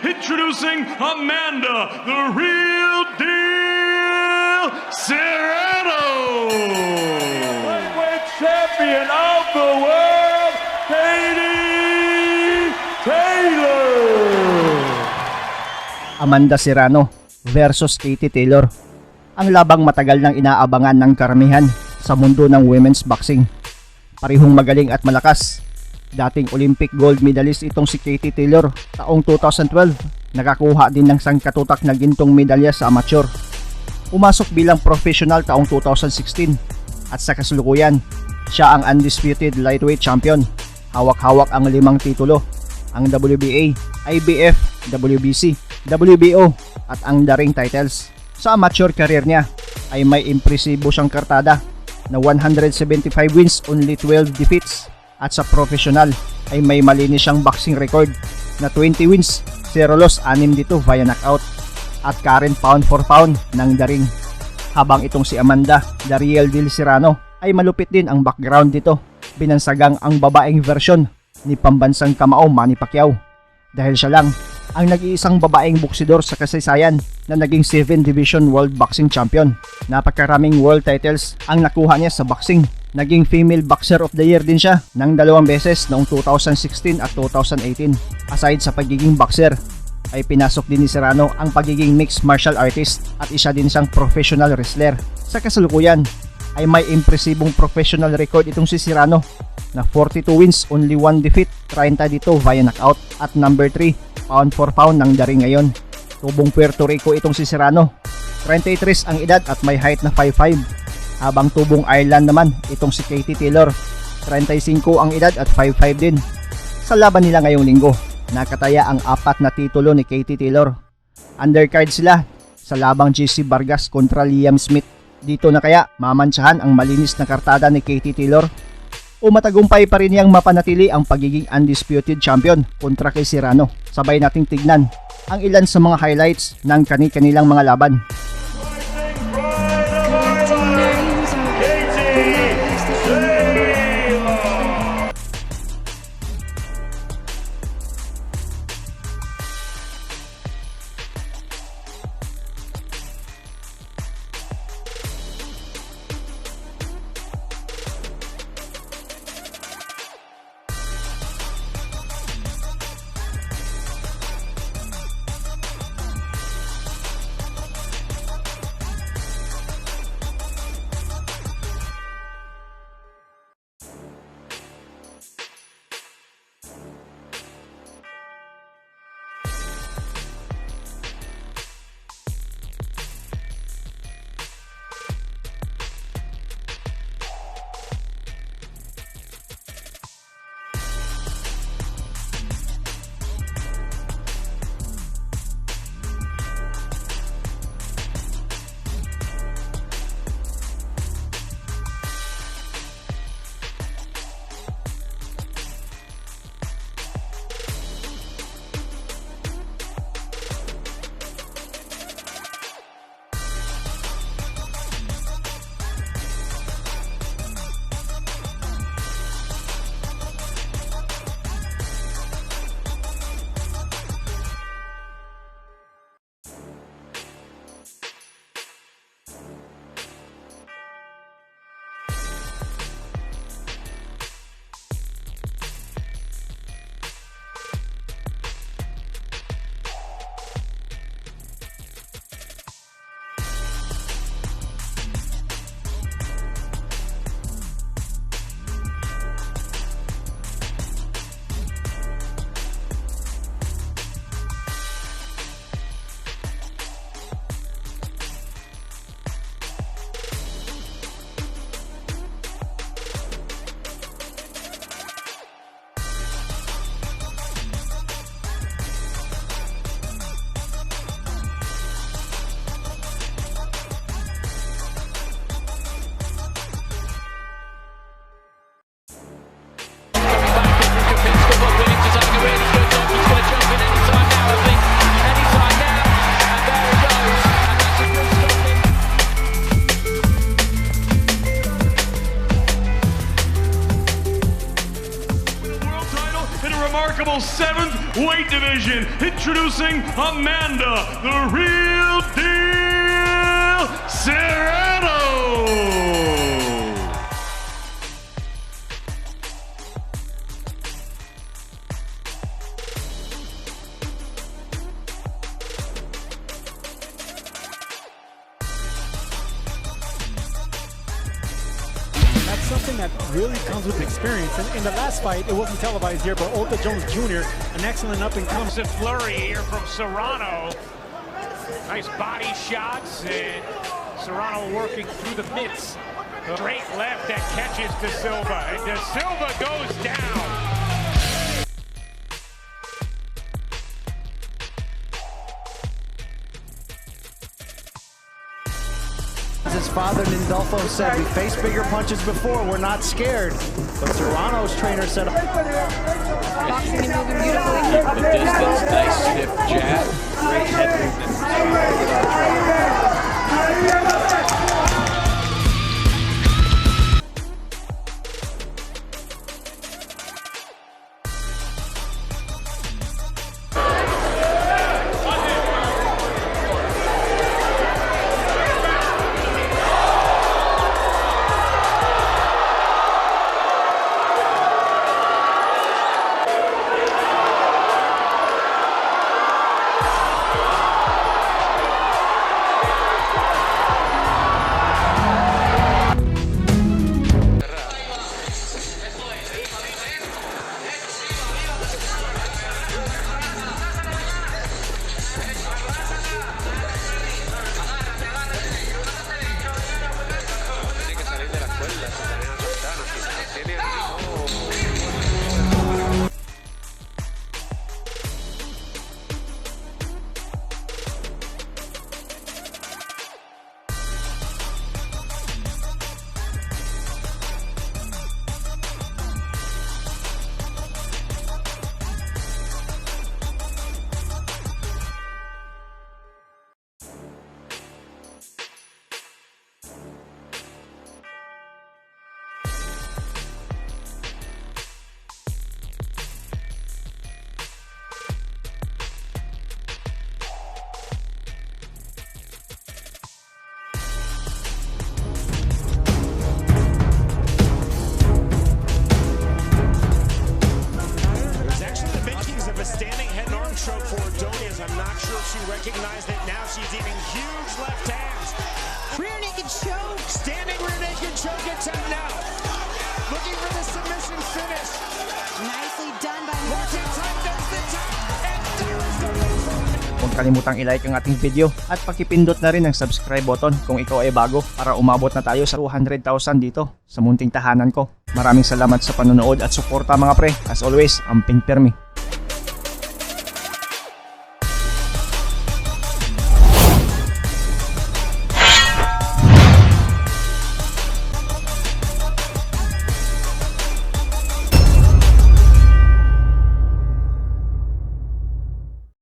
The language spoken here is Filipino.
introducing Amanda, the Real Deal Serrano. Lightweight champion of the world, Katie Taylor. Amanda Serrano versus Katie Taylor. Ang labang matagal nang inaabangan ng karamihan sa mundo ng women's boxing. Parehong magaling at malakas. Dating Olympic gold medalist itong si Katie Taylor taong 2012. Nakakuha din ng sangkatutak na gintong medalya sa amateur. Pumasok bilang professional taong 2016 at sa kasalukuyan, siya ang undisputed lightweight champion. Hawak-hawak ang 5 titulo, ang WBA, IBF, WBC, WBO at ang The Ring titles. Sa amateur career niya ay may impresibo siyang kartada na 175 wins, only 12 defeats. At sa professional ay may malinis siyang boxing record na 20 wins, 0 loss, 6 dito via knockout at current pound for pound ng The Ring. Habang itong si Amanda, the Real Deal Serrano, ay malupit din ang background dito. Binansagang ang babaeng version ni pambansang kamao Manny Pacquiao dahil siya lang ang nag-iisang babaeng boksidor sa kasaysayan na naging 7 Division World Boxing Champion. Napakaraming world titles ang nakuha niya sa boxing. Naging Female Boxer of the Year din siya ng 2 beses noong 2016 at 2018. Aside sa pagiging boxer, ay pinasok din ni Serrano ang pagiging mixed martial artist at isa din siyang professional wrestler. Sa kasalukuyan, ay may impresibong professional record itong si Serrano na 42 wins, only 1 defeat, 30 dito via knockout at number 3 pound for pound ng The Ring ngayon. Tubong Puerto Rico itong si Serrano. 33 ang edad at may height na 5'5". Habang tubong Ireland naman itong si Katie Taylor. 35 ang edad at 5'5 din. Sa laban nila ngayong linggo, nakataya ang 4 na titulo ni Katie Taylor. Undercard sila sa labang JC Vargas kontra Liam Smith. Dito na kaya mamantsahan ang malinis na kartada ni Katie Taylor? O matagumpay pa rin niyang mapanatili ang pagiging undisputed champion kontra kay Serrano? Sabay nating tignan ang ilan sa mga highlights ng kani-kanilang mga laban. remarkable 7th weight division, Introducing Amanda, the real deal Serrano. That's something that really comes with experience. And in the last fight, it wasn't televised here, but Otha Jones Jr., an excellent up-and-comer. A flurry here from Serrano. Nice body shots, and Serrano working through the mitts. Straight left that catches De Silva, and De Silva goes down. As his father Lindolfo said, we faced bigger punches before, we're not scared. But Serrano's trainer said, Boxing and moving beautifully. The distance, nice stiff jab, great head movement. Standing head and arm choke for Ordonez. I'm not sure if she recognized it. Now she's eating huge left hands. Rear naked choke. Standing rear naked choke attempt now. Looking for the submission finish. Nicely done by Martin Time does the top. And there is the Huwag kalimutang i-like ang ating video at pakipindot na rin ang subscribe button kung ikaw ay bago para umabot na tayo sa 200,000 dito sa munting tahanan ko. Maraming salamat sa panonood at suporta mga pre. As always, amping permi.